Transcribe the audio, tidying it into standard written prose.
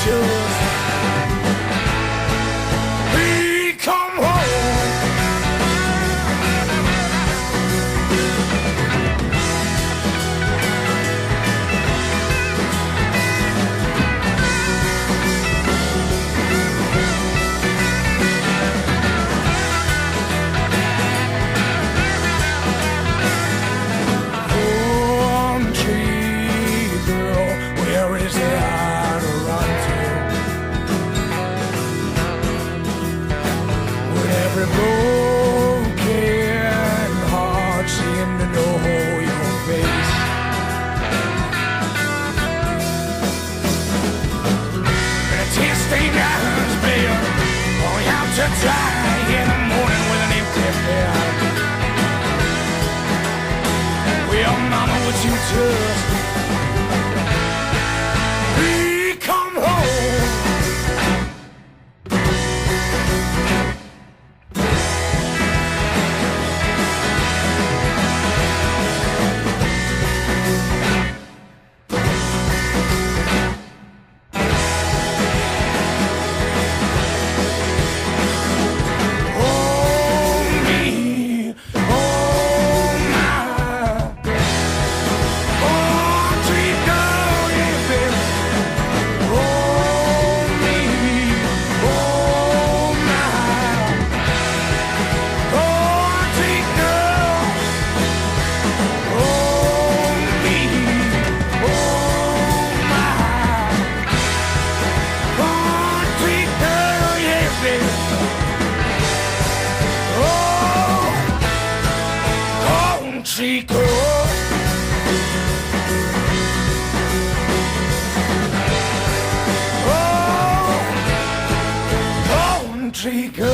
just please come home. Country girl, where is there to run to? With every broken heart seem to know your face. And a tear-stained eyes, babe, going out to die in the morning with an empty bed. Well, mama, would you just please come home? Oh, me, oh, my. Country girl, yeah, baby. Oh, me, oh, my. Country girl. Oh, me, oh, my. Country girl, yeah, baby. Oh, country girl. Oh, country girl.